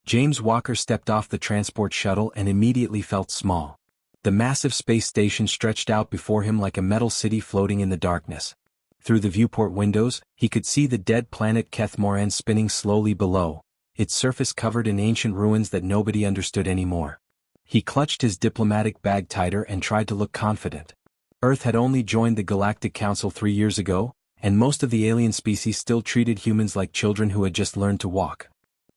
James Walker stepped off the transport shuttle and immediately felt small. The massive space station stretched out before him like a metal city floating in the darkness. Through the viewport windows, he could see the dead planet Kethmoran spinning slowly below, its surface covered in ancient ruins that nobody understood anymore. He clutched his diplomatic bag tighter and tried to look confident. Earth had only joined the Galactic Council 3 years ago, and most of the alien species still treated humans like children who had just learned to walk.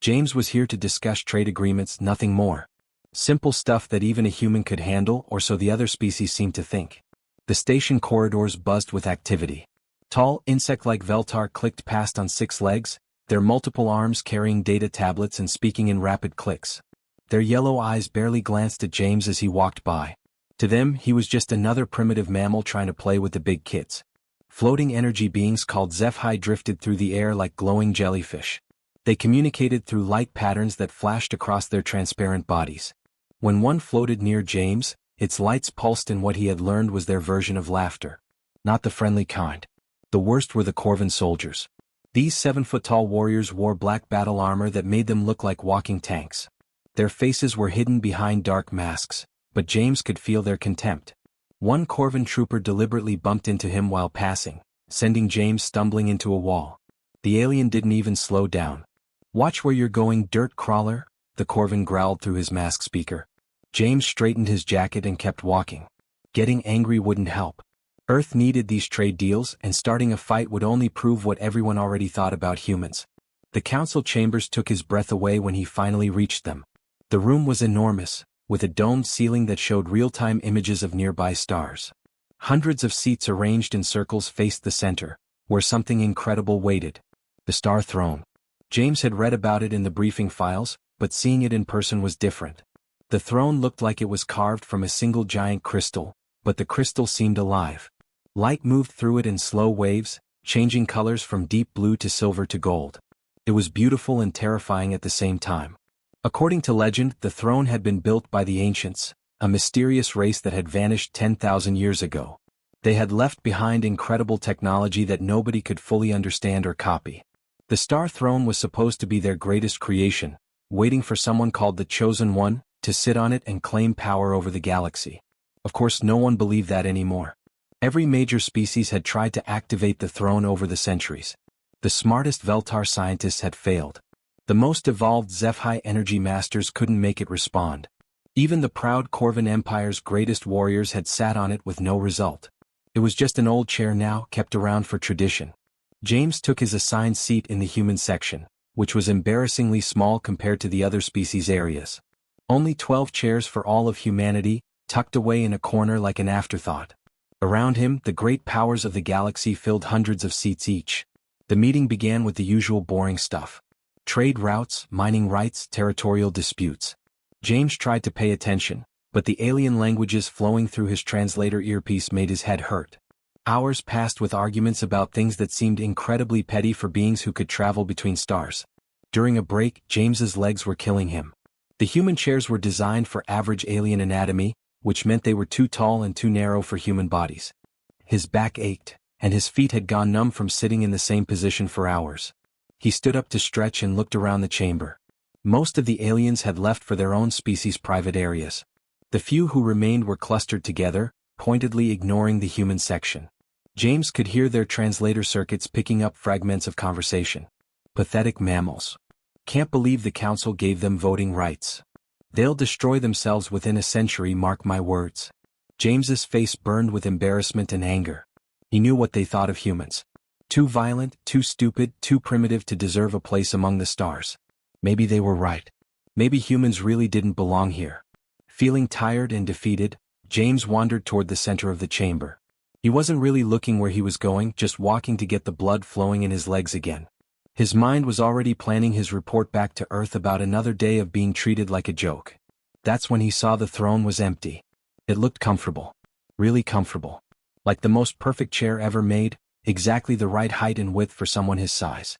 James was here to discuss trade agreements, nothing more. Simple stuff that even a human could handle, or so the other species seemed to think. The station corridors buzzed with activity. Tall, insect-like Veltar clicked past on 6 legs, their multiple arms carrying data tablets and speaking in rapid clicks. Their yellow eyes barely glanced at James as he walked by. To them, he was just another primitive mammal trying to play with the big kids. Floating energy beings called HFY drifted through the air like glowing jellyfish. They communicated through light patterns that flashed across their transparent bodies. When one floated near James, its lights pulsed and what he had learned was their version of laughter. Not the friendly kind. The worst were the Corvan soldiers. These 7-foot-tall warriors wore black battle armor that made them look like walking tanks. Their faces were hidden behind dark masks, but James could feel their contempt. One Corvan trooper deliberately bumped into him while passing, sending James stumbling into a wall. The alien didn't even slow down. "Watch where you're going, dirt crawler," the Corvan growled through his mask speaker. James straightened his jacket and kept walking. Getting angry wouldn't help. Earth needed these trade deals, and starting a fight would only prove what everyone already thought about humans. The council chambers took his breath away when he finally reached them. The room was enormous, with a domed ceiling that showed real-time images of nearby stars. Hundreds of seats arranged in circles faced the center, where something incredible waited. The Star Throne. James had read about it in the briefing files, but seeing it in person was different. The throne looked like it was carved from a single giant crystal, but the crystal seemed alive. Light moved through it in slow waves, changing colors from deep blue to silver to gold. It was beautiful and terrifying at the same time. According to legend, the throne had been built by the ancients, a mysterious race that had vanished 10,000 years ago. They had left behind incredible technology that nobody could fully understand or copy. The Star Throne was supposed to be their greatest creation, waiting for someone called the Chosen One to sit on it and claim power over the galaxy. Of course, no one believed that anymore. Every major species had tried to activate the throne over the centuries. The smartest Veltar scientists had failed. The most evolved HFY energy masters couldn't make it respond. Even the proud Corvan Empire's greatest warriors had sat on it with no result. It was just an old chair now, kept around for tradition. James took his assigned seat in the human section, which was embarrassingly small compared to the other species areas. Only 12 chairs for all of humanity, tucked away in a corner like an afterthought. Around him, the great powers of the galaxy filled hundreds of seats each. The meeting began with the usual boring stuff. Trade routes, mining rights, territorial disputes. James tried to pay attention, but the alien languages flowing through his translator earpiece made his head hurt. Hours passed with arguments about things that seemed incredibly petty for beings who could travel between stars. During a break, James's legs were killing him. The human chairs were designed for average alien anatomy, which meant they were too tall and too narrow for human bodies. His back ached, and his feet had gone numb from sitting in the same position for hours. He stood up to stretch and looked around the chamber. Most of the aliens had left for their own species' private areas. The few who remained were clustered together, pointedly ignoring the human section. James could hear their translator circuits picking up fragments of conversation. Pathetic mammals. Can't believe the council gave them voting rights. They'll destroy themselves within a century, mark my words. James's face burned with embarrassment and anger. He knew what they thought of humans. Too violent, too stupid, too primitive to deserve a place among the stars. Maybe they were right. Maybe humans really didn't belong here. Feeling tired and defeated, James wandered toward the center of the chamber. He wasn't really looking where he was going, just walking to get the blood flowing in his legs again. His mind was already planning his report back to Earth about another day of being treated like a joke. That's when he saw the throne was empty. It looked comfortable. Really comfortable. Like the most perfect chair ever made, exactly the right height and width for someone his size.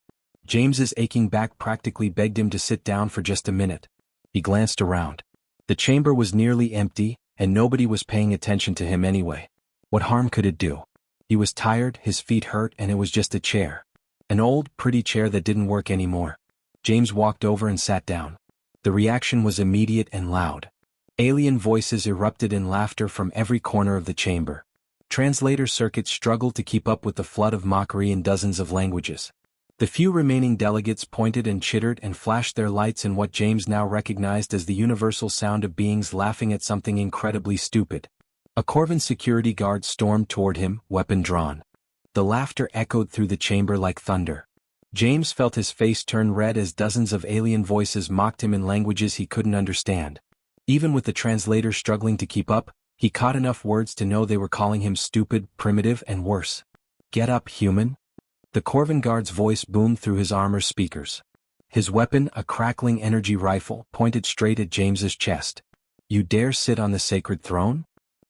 James's aching back practically begged him to sit down for just a minute. He glanced around. The chamber was nearly empty, and nobody was paying attention to him anyway. What harm could it do? He was tired, his feet hurt, and it was just a chair. An old, pretty chair that didn't work anymore. James walked over and sat down. The reaction was immediate and loud. Alien voices erupted in laughter from every corner of the chamber. Translator circuits struggled to keep up with the flood of mockery in dozens of languages. The few remaining delegates pointed and chittered and flashed their lights in what James now recognized as the universal sound of beings laughing at something incredibly stupid. A Corvan security guard stormed toward him, weapon drawn. The laughter echoed through the chamber like thunder. James felt his face turn red as dozens of alien voices mocked him in languages he couldn't understand. Even with the translator struggling to keep up, he caught enough words to know they were calling him stupid, primitive, and worse. "Get up, human." The Corvan guard's voice boomed through his armor speakers. His weapon, a crackling energy rifle, pointed straight at James's chest. "You dare sit on the sacred throne?"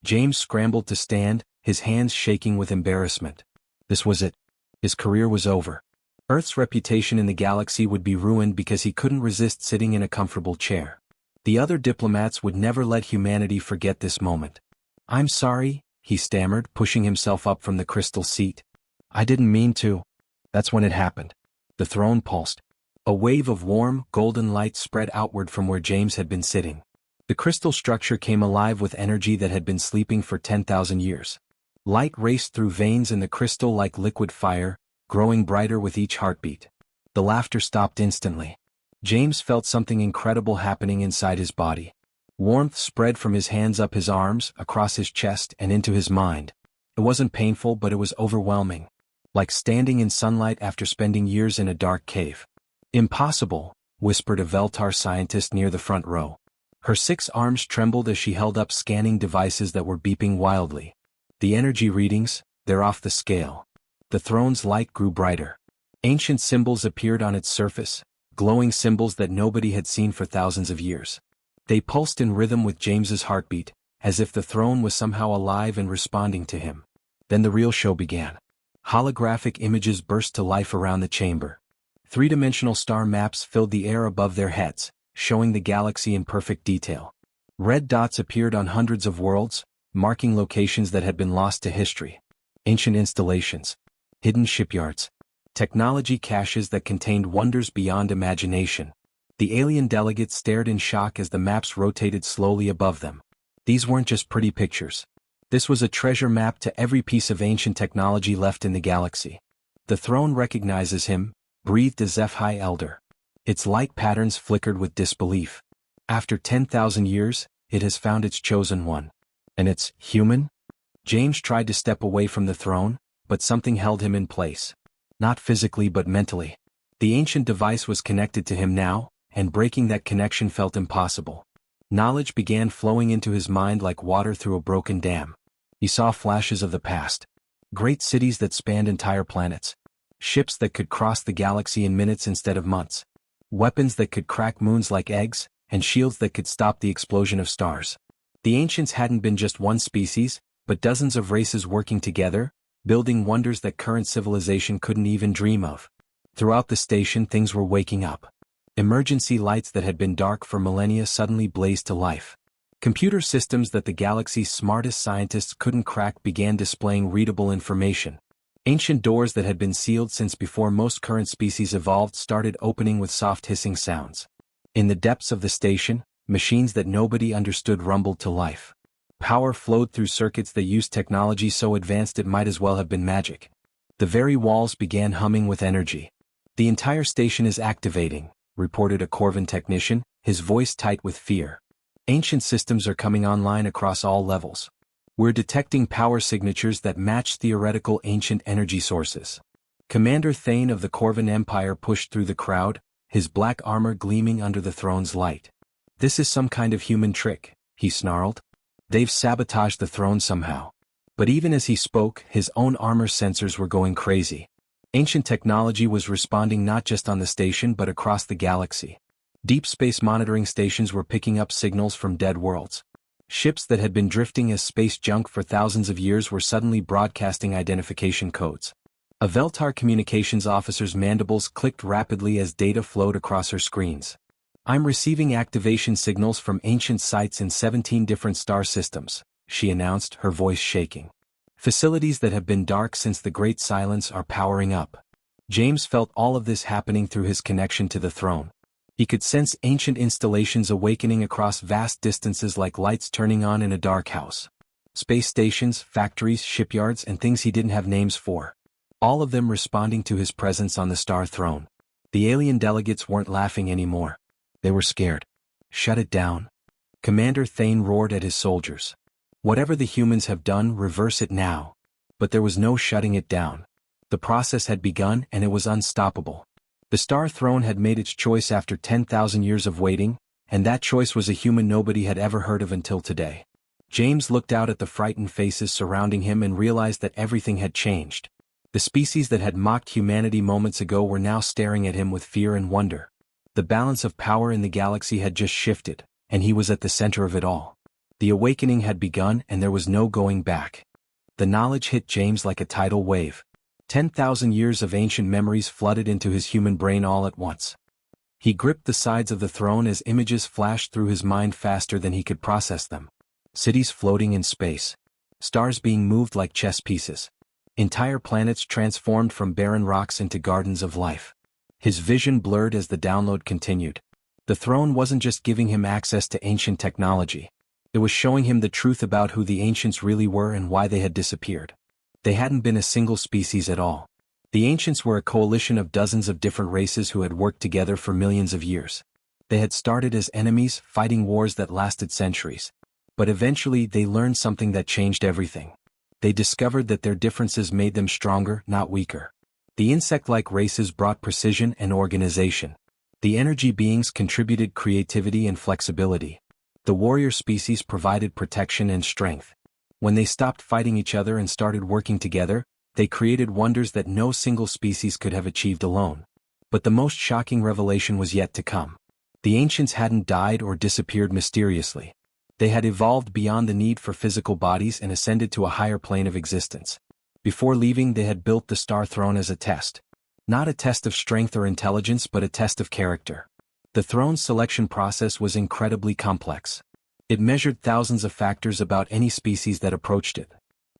James scrambled to stand, his hands shaking with embarrassment. This was it. His career was over. Earth's reputation in the galaxy would be ruined because he couldn't resist sitting in a comfortable chair. The other diplomats would never let humanity forget this moment. "I'm sorry," he stammered, pushing himself up from the crystal seat. "I didn't mean to." That's when it happened. The throne pulsed. A wave of warm, golden light spread outward from where James had been sitting. The crystal structure came alive with energy that had been sleeping for 10,000 years. Light raced through veins in the crystal like liquid fire, growing brighter with each heartbeat. The laughter stopped instantly. James felt something incredible happening inside his body. Warmth spread from his hands up his arms, across his chest, and into his mind. It wasn't painful, but it was overwhelming. Like standing in sunlight after spending years in a dark cave. "Impossible," whispered a Veltar scientist near the front row. Her 6 arms trembled as she held up scanning devices that were beeping wildly. The energy readings, they're off the scale. The throne's light grew brighter. Ancient symbols appeared on its surface, glowing symbols that nobody had seen for thousands of years. They pulsed in rhythm with James's heartbeat, as if the throne was somehow alive and responding to him. Then the real show began. Holographic images burst to life around the chamber. 3-dimensional star maps filled the air above their heads, showing the galaxy in perfect detail. Red dots appeared on hundreds of worlds, marking locations that had been lost to history. Ancient installations. Hidden shipyards. Technology caches that contained wonders beyond imagination. The alien delegates stared in shock as the maps rotated slowly above them. These weren't just pretty pictures. This was a treasure map to every piece of ancient technology left in the galaxy. The throne recognizes him, breathed a Zephi elder. Its light patterns flickered with disbelief. After 10,000 years, it has found its chosen one. And it's human? James tried to step away from the throne, but something held him in place. Not physically but mentally. The ancient device was connected to him now, and breaking that connection felt impossible. Knowledge began flowing into his mind like water through a broken dam. He saw flashes of the past. Great cities that spanned entire planets. Ships that could cross the galaxy in minutes instead of months. Weapons that could crack moons like eggs, and shields that could stop the explosion of stars. The ancients hadn't been just one species, but dozens of races working together, building wonders that current civilization couldn't even dream of. Throughout the station things were waking up. Emergency lights that had been dark for millennia suddenly blazed to life. Computer systems that the galaxy's smartest scientists couldn't crack began displaying readable information. Ancient doors that had been sealed since before most current species evolved started opening with soft hissing sounds. In the depths of the station, machines that nobody understood rumbled to life. Power flowed through circuits that used technology so advanced it might as well have been magic. The very walls began humming with energy. "The entire station is activating," reported a Corvan technician, his voice tight with fear. "Ancient systems are coming online across all levels. We're detecting power signatures that match theoretical ancient energy sources." Commander Thane of the Corvan Empire pushed through the crowd, his black armor gleaming under the throne's light. "This is some kind of human trick," he snarled. "They've sabotaged the throne somehow." But even as he spoke, his own armor sensors were going crazy. Ancient technology was responding not just on the station but across the galaxy. Deep space monitoring stations were picking up signals from dead worlds. Ships that had been drifting as space junk for thousands of years were suddenly broadcasting identification codes. A Veltar communications officer's mandibles clicked rapidly as data flowed across her screens. "I'm receiving activation signals from ancient sites in 17 different star systems," she announced, her voice shaking. "Facilities that have been dark since the Great Silence are powering up." James felt all of this happening through his connection to the throne. He could sense ancient installations awakening across vast distances like lights turning on in a dark house. Space stations, factories, shipyards, and things he didn't have names for. All of them responding to his presence on the star throne. The alien delegates weren't laughing anymore. They were scared. Shut it down. Commander Thane roared at his soldiers. Whatever the humans have done, reverse it now. But there was no shutting it down. The process had begun and it was unstoppable. The Star Throne had made its choice after 10,000 years of waiting, and that choice was a human nobody had ever heard of until today. James looked out at the frightened faces surrounding him and realized that everything had changed. The species that had mocked humanity moments ago were now staring at him with fear and wonder. The balance of power in the galaxy had just shifted, and he was at the center of it all. The awakening had begun and there was no going back. The knowledge hit James like a tidal wave. 10,000 years of ancient memories flooded into his human brain all at once. He gripped the sides of the throne as images flashed through his mind faster than he could process them. Cities floating in space. Stars being moved like chess pieces. Entire planets transformed from barren rocks into gardens of life. His vision blurred as the download continued. The throne wasn't just giving him access to ancient technology. It was showing him the truth about who the ancients really were and why they had disappeared. They hadn't been a single species at all. The ancients were a coalition of dozens of different races who had worked together for millions of years. They had started as enemies, fighting wars that lasted centuries. But eventually they learned something that changed everything. They discovered that their differences made them stronger, not weaker. The insect-like races brought precision and organization. The energy beings contributed creativity and flexibility. The warrior species provided protection and strength. When they stopped fighting each other and started working together, they created wonders that no single species could have achieved alone. But the most shocking revelation was yet to come. The ancients hadn't died or disappeared mysteriously. They had evolved beyond the need for physical bodies and ascended to a higher plane of existence. Before leaving, they had built the Star Throne as a test. Not a test of strength or intelligence, but a test of character. The throne's selection process was incredibly complex. It measured thousands of factors about any species that approached it.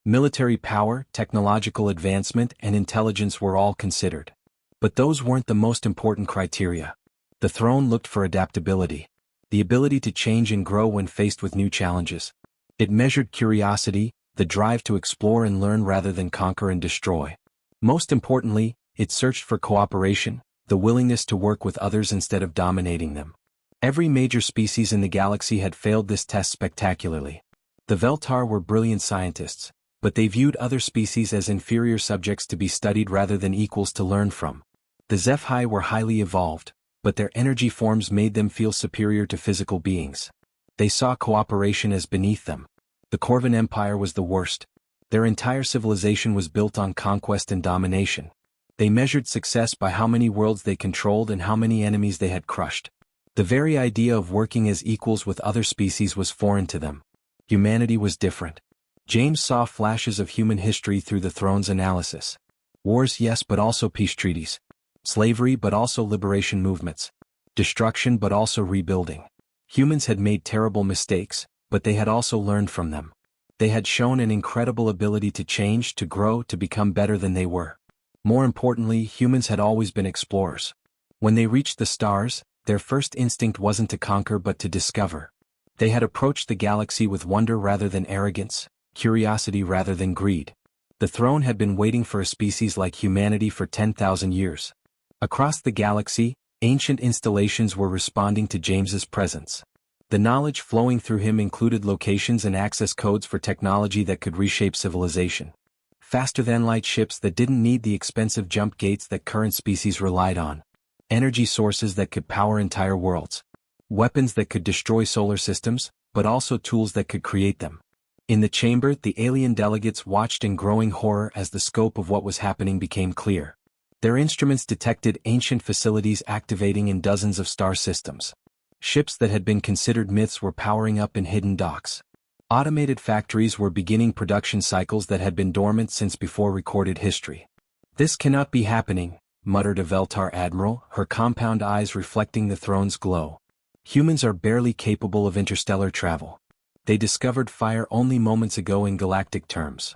Military power, technological advancement, and intelligence were all considered. But those weren't the most important criteria. The throne looked for adaptability. The ability to change and grow when faced with new challenges. It measured curiosity, the drive to explore and learn rather than conquer and destroy. Most importantly, it searched for cooperation, the willingness to work with others instead of dominating them. Every major species in the galaxy had failed this test spectacularly. The Veltar were brilliant scientists, but they viewed other species as inferior subjects to be studied rather than equals to learn from. The Zephi were highly evolved, but their energy forms made them feel superior to physical beings. They saw cooperation as beneath them. The Corvan Empire was the worst. Their entire civilization was built on conquest and domination. They measured success by how many worlds they controlled and how many enemies they had crushed. The very idea of working as equals with other species was foreign to them. Humanity was different. James saw flashes of human history through the throne's analysis. Wars, yes, but also peace treaties. Slavery, but also liberation movements. Destruction, but also rebuilding. Humans had made terrible mistakes, but they had also learned from them. They had shown an incredible ability to change, to grow, to become better than they were. More importantly, humans had always been explorers. When they reached the stars, their first instinct wasn't to conquer but to discover. They had approached the galaxy with wonder rather than arrogance, curiosity rather than greed. The throne had been waiting for a species like humanity for 10,000 years. Across the galaxy, ancient installations were responding to James's presence. The knowledge flowing through him included locations and access codes for technology that could reshape civilization. Faster-than-light ships that didn't need the expensive jump gates that current species relied on. Energy sources that could power entire worlds. Weapons that could destroy solar systems, but also tools that could create them. In the chamber, the alien delegates watched in growing horror as the scope of what was happening became clear. Their instruments detected ancient facilities activating in dozens of star systems. Ships that had been considered myths were powering up in hidden docks. Automated factories were beginning production cycles that had been dormant since before recorded history. "This cannot be happening," muttered a Veltar admiral, her compound eyes reflecting the throne's glow. "Humans are barely capable of interstellar travel. They discovered fire only moments ago in galactic terms."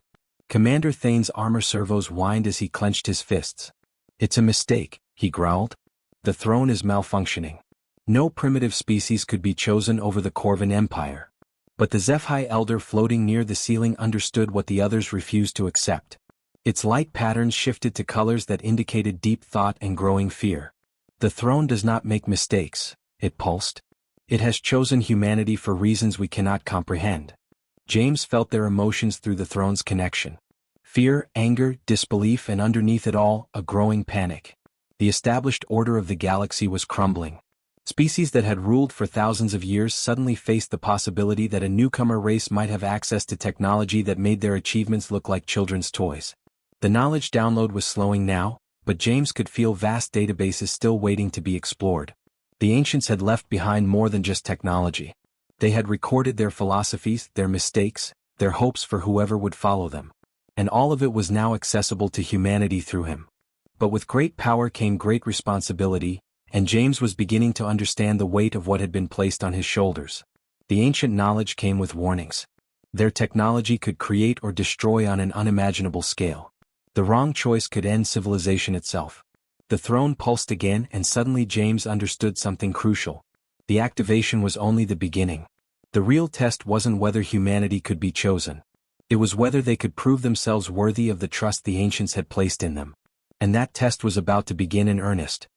Commander Thane's armor servos whined as he clenched his fists. "It's a mistake," he growled. "The throne is malfunctioning. No primitive species could be chosen over the Corvan Empire. But the Zephi elder floating near the ceiling understood what the others refused to accept. Its light patterns shifted to colors that indicated deep thought and growing fear. The throne does not make mistakes, it pulsed. It has chosen humanity for reasons we cannot comprehend. James felt their emotions through the throne's connection. Fear, anger, disbelief, and underneath it all, a growing panic. The established order of the galaxy was crumbling. Species that had ruled for thousands of years suddenly faced the possibility that a newcomer race might have access to technology that made their achievements look like children's toys. The knowledge download was slowing now, but James could feel vast databases still waiting to be explored. The ancients had left behind more than just technology. They had recorded their philosophies, their mistakes, their hopes for whoever would follow them. And all of it was now accessible to humanity through him. But with great power came great responsibility, and James was beginning to understand the weight of what had been placed on his shoulders. The ancient knowledge came with warnings. Their technology could create or destroy on an unimaginable scale. The wrong choice could end civilization itself. The throne pulsed again, and suddenly James understood something crucial. The activation was only the beginning. The real test wasn't whether humanity could be chosen. It was whether they could prove themselves worthy of the trust the ancients had placed in them. And that test was about to begin in earnest.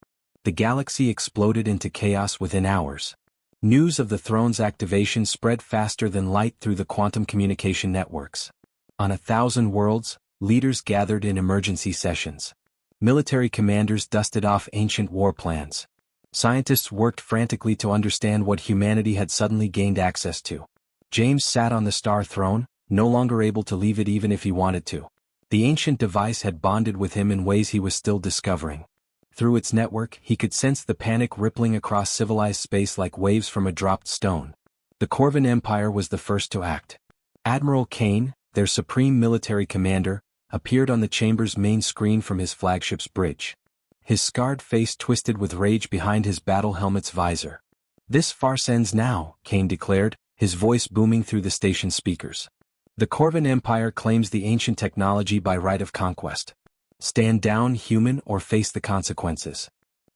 The galaxy exploded into chaos within hours. News of the throne's activation spread faster than light through the quantum communication networks. On 1,000 worlds, leaders gathered in emergency sessions. Military commanders dusted off ancient war plans. Scientists worked frantically to understand what humanity had suddenly gained access to. James sat on the star throne, no longer able to leave it even if he wanted to. The ancient device had bonded with him in ways he was still discovering. Through its network, he could sense the panic rippling across civilized space like waves from a dropped stone. The Corvan Empire was the first to act. Admiral Kane, their supreme military commander, appeared on the chamber's main screen from his flagship's bridge. His scarred face twisted with rage behind his battle helmet's visor. "This farce ends now," Kane declared, his voice booming through the station speakers. "The Corvan Empire claims the ancient technology by right of conquest. Stand down, human, or face the consequences."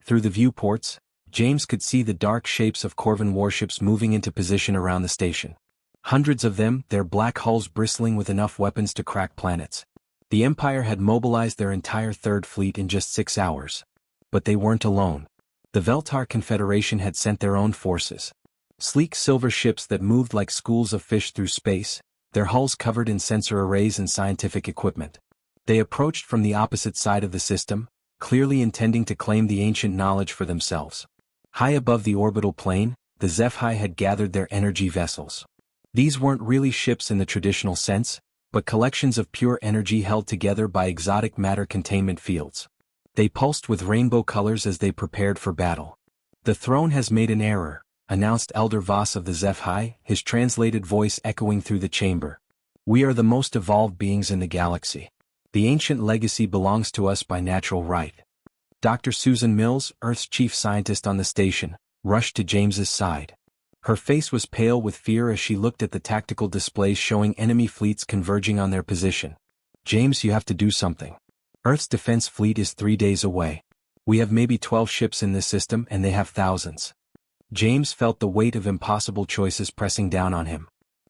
Through the viewports, James could see the dark shapes of Corvan warships moving into position around the station. Hundreds of them, their black hulls bristling with enough weapons to crack planets. The Empire had mobilized their entire Third Fleet in just 6 hours. But they weren't alone. The Veltar Confederation had sent their own forces. Sleek silver ships that moved like schools of fish through space, their hulls covered in sensor arrays and scientific equipment. They approached from the opposite side of the system, clearly intending to claim the ancient knowledge for themselves. High above the orbital plane, the Zephi had gathered their energy vessels. These weren't really ships in the traditional sense, but collections of pure energy held together by exotic matter containment fields. They pulsed with rainbow colors as they prepared for battle. "The throne has made an error," announced Elder Voss of the Zephi, his translated voice echoing through the chamber. "We are the most evolved beings in the galaxy. The ancient legacy belongs to us by natural right." Dr. Susan Mills, Earth's chief scientist on the station, rushed to James's side. Her face was pale with fear as she looked at the tactical displays showing enemy fleets converging on their position. "James, you have to do something. Earth's defense fleet is 3 days away. We have maybe 12 ships in this system and they have thousands." James felt the weight of impossible choices pressing down on him.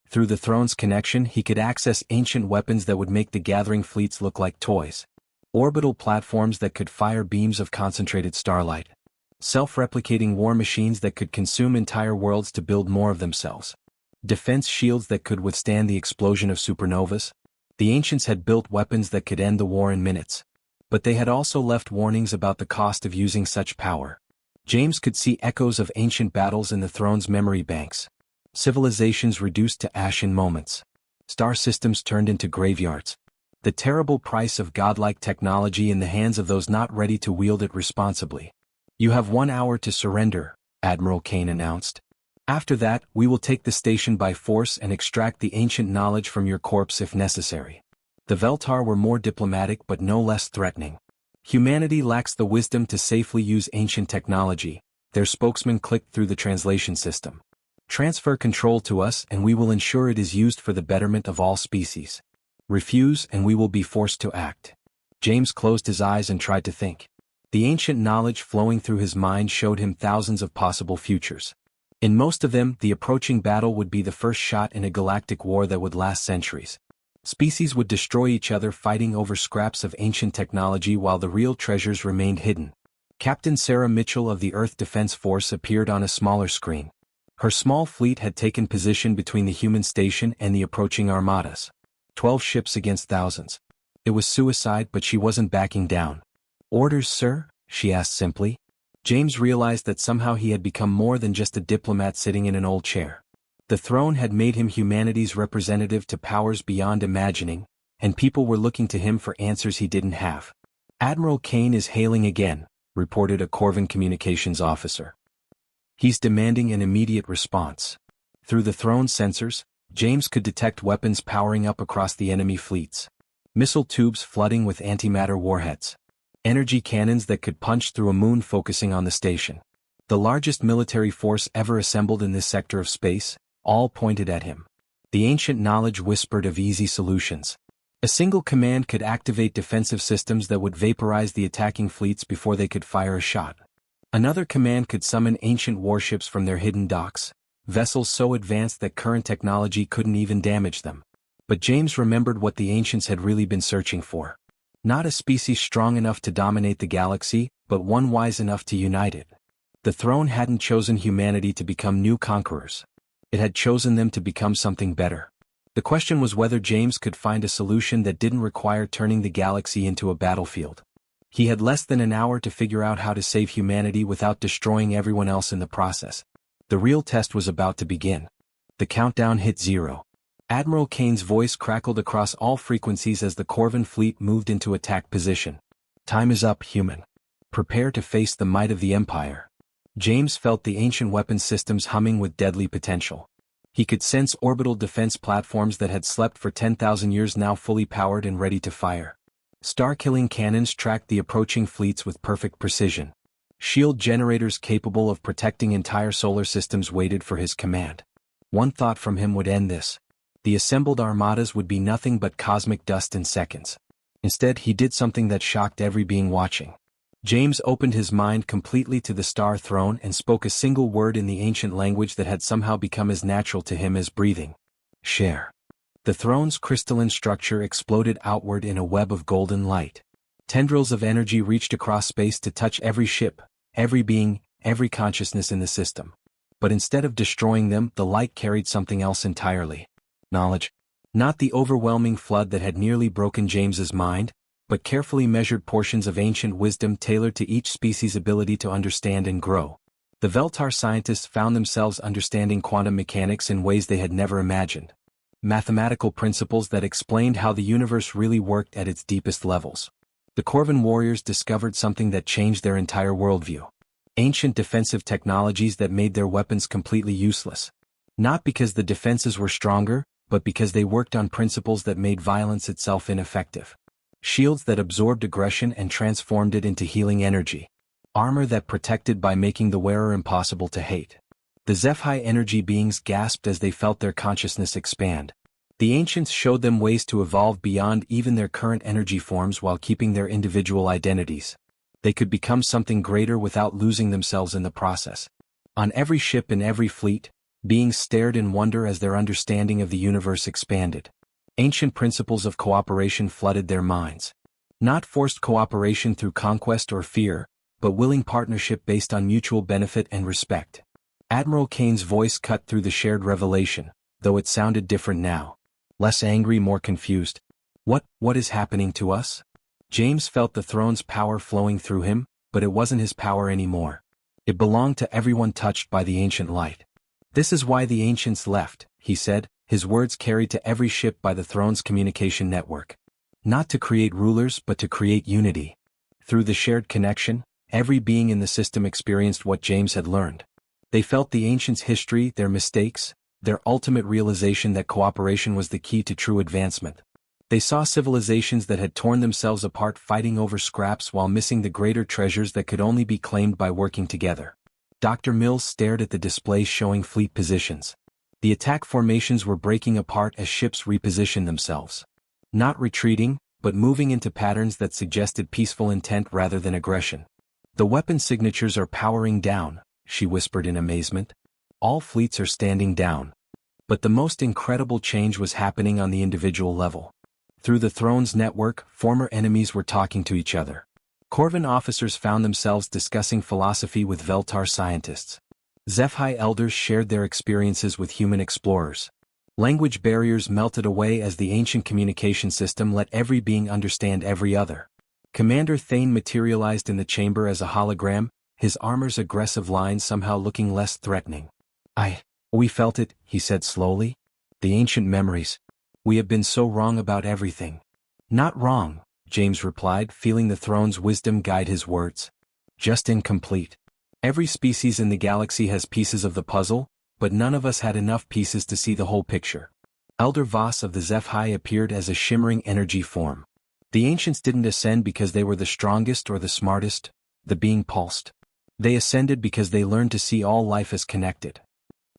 Through the throne's connection, he could access ancient weapons that would make the gathering fleets look like toys. Orbital platforms that could fire beams of concentrated starlight. Self-replicating war machines that could consume entire worlds to build more of themselves. Defense shields that could withstand the explosion of supernovas. The ancients had built weapons that could end the war in minutes. But they had also left warnings about the cost of using such power. James could see echoes of ancient battles in the throne's memory banks. Civilizations reduced to ash in moments. Star systems turned into graveyards. The terrible price of godlike technology in the hands of those not ready to wield it responsibly. "You have 1 hour to surrender," Admiral Kane announced. "After that, we will take the station by force and extract the ancient knowledge from your corpse if necessary." The Veltar were more diplomatic but no less threatening. "Humanity lacks the wisdom to safely use ancient technology," their spokesman clicked through the translation system. "Transfer control to us and we will ensure it is used for the betterment of all species. Refuse and we will be forced to act." James closed his eyes and tried to think. The ancient knowledge flowing through his mind showed him thousands of possible futures. In most of them, the approaching battle would be the first shot in a galactic war that would last centuries. Species would destroy each other fighting over scraps of ancient technology while the real treasures remained hidden. Captain Sarah Mitchell of the Earth Defense Force appeared on a smaller screen. Her small fleet had taken position between the human station and the approaching armadas. 12 ships against thousands. It was suicide, but she wasn't backing down. "Orders, sir?" she asked simply. James realized that somehow he had become more than just a diplomat sitting in an old chair. The throne had made him humanity's representative to powers beyond imagining, and people were looking to him for answers he didn't have. "Admiral Kane is hailing again," reported a Corvan communications officer. "He's demanding an immediate response." Through the throne's sensors, James could detect weapons powering up across the enemy fleets. Missile tubes flooding with antimatter warheads. Energy cannons that could punch through a moon focusing on the station. The largest military force ever assembled in this sector of space, all pointed at him. The ancient knowledge whispered of easy solutions. A single command could activate defensive systems that would vaporize the attacking fleets before they could fire a shot. Another command could summon ancient warships from their hidden docks, vessels so advanced that current technology couldn't even damage them. But James remembered what the ancients had really been searching for. Not a species strong enough to dominate the galaxy, but one wise enough to unite it. The throne hadn't chosen humanity to become new conquerors. It had chosen them to become something better. The question was whether James could find a solution that didn't require turning the galaxy into a battlefield. He had less than an hour to figure out how to save humanity without destroying everyone else in the process. The real test was about to begin. The countdown hit 0. Admiral Kane's voice crackled across all frequencies as the Corvan fleet moved into attack position. "Time is up, human. Prepare to face the might of the Empire." James felt the ancient weapons systems humming with deadly potential. He could sense orbital defense platforms that had slept for 10,000 years now fully powered and ready to fire. Star-killing cannons tracked the approaching fleets with perfect precision. Shield generators capable of protecting entire solar systems waited for his command. One thought from him would end this. The assembled armadas would be nothing but cosmic dust in seconds. Instead, he did something that shocked every being watching. James opened his mind completely to the Star Throne and spoke a single word in the ancient language that had somehow become as natural to him as breathing. "Share." The throne's crystalline structure exploded outward in a web of golden light. Tendrils of energy reached across space to touch every ship, every being, every consciousness in the system. But instead of destroying them, the light carried something else entirely. Knowledge. Not the overwhelming flood that had nearly broken James's mind, but carefully measured portions of ancient wisdom tailored to each species' ability to understand and grow. The Veltar scientists found themselves understanding quantum mechanics in ways they had never imagined. Mathematical principles that explained how the universe really worked at its deepest levels. The Corvan warriors discovered something that changed their entire worldview. Ancient defensive technologies that made their weapons completely useless. Not because the defenses were stronger, but because they worked on principles that made violence itself ineffective. Shields that absorbed aggression and transformed it into healing energy. Armor that protected by making the wearer impossible to hate. The Zephi energy beings gasped as they felt their consciousness expand. The ancients showed them ways to evolve beyond even their current energy forms while keeping their individual identities. They could become something greater without losing themselves in the process. On every ship in every fleet, beings stared in wonder as their understanding of the universe expanded. Ancient principles of cooperation flooded their minds. Not forced cooperation through conquest or fear, but willing partnership based on mutual benefit and respect. Admiral Kane's voice cut through the shared revelation, though it sounded different now. Less angry, more confused. What is happening to us? James felt the throne's power flowing through him, but it wasn't his power anymore. It belonged to everyone touched by the ancient light. "This is why the ancients left," he said, his words carried to every ship by the throne's communication network. Not to create rulers, but to create unity. Through the shared connection, every being in the system experienced what James had learned. They felt the ancients' history, their mistakes, their ultimate realization that cooperation was the key to true advancement. They saw civilizations that had torn themselves apart fighting over scraps while missing the greater treasures that could only be claimed by working together. Dr. Mills stared at the displays showing fleet positions. The attack formations were breaking apart as ships repositioned themselves. Not retreating, but moving into patterns that suggested peaceful intent rather than aggression. The weapon signatures are powering down, she whispered in amazement. All fleets are standing down. But the most incredible change was happening on the individual level. Through the Throne's network, former enemies were talking to each other. Corvin officers found themselves discussing philosophy with Veltar scientists. Zephi elders shared their experiences with human explorers. Language barriers melted away as the ancient communication system let every being understand every other. Commander Thane materialized in the chamber as a hologram, his armor's aggressive lines somehow looking less threatening. We felt it, he said slowly. The ancient memories. We have been so wrong about everything. Not wrong, James replied, feeling the Throne's wisdom guide his words. Just incomplete. Every species in the galaxy has pieces of the puzzle, but none of us had enough pieces to see the whole picture. Elder Voss of the Zephi appeared as a shimmering energy form. The ancients didn't ascend because they were the strongest or the smartest, the being pulsed. They ascended because they learned to see all life as connected.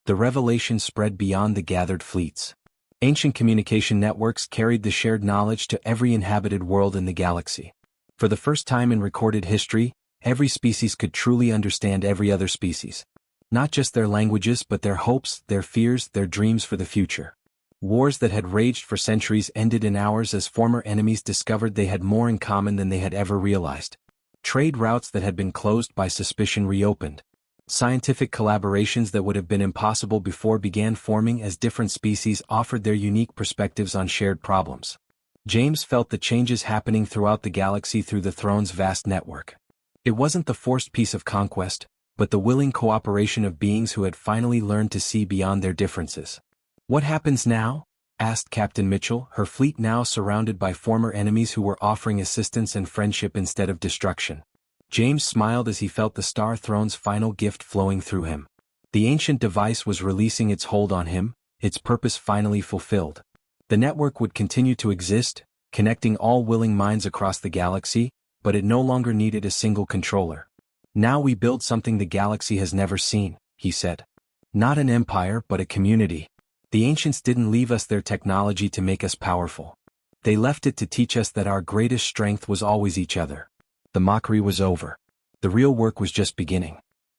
The revelation spread beyond the gathered fleets. Ancient communication networks carried the shared knowledge to every inhabited world in the galaxy. For the first time in recorded history, every species could truly understand every other species. Not just their languages but their hopes, their fears, their dreams for the future. Wars that had raged for centuries ended in hours as former enemies discovered they had more in common than they had ever realized. Trade routes that had been closed by suspicion reopened. Scientific collaborations that would have been impossible before began forming as different species offered their unique perspectives on shared problems. James felt the changes happening throughout the galaxy through the Throne's vast network. It wasn't the forced peace of conquest, but the willing cooperation of beings who had finally learned to see beyond their differences. What happens now? Asked Captain Mitchell, her fleet now surrounded by former enemies who were offering assistance and friendship instead of destruction. James smiled as he felt the Star Throne's final gift flowing through him. The ancient device was releasing its hold on him, its purpose finally fulfilled. The network would continue to exist, connecting all willing minds across the galaxy, but it no longer needed a single controller. Now we build something the galaxy has never seen, he said. Not an empire but a community. The ancients didn't leave us their technology to make us powerful. They left it to teach us that our greatest strength was always each other. The mockery was over. The real work was just beginning.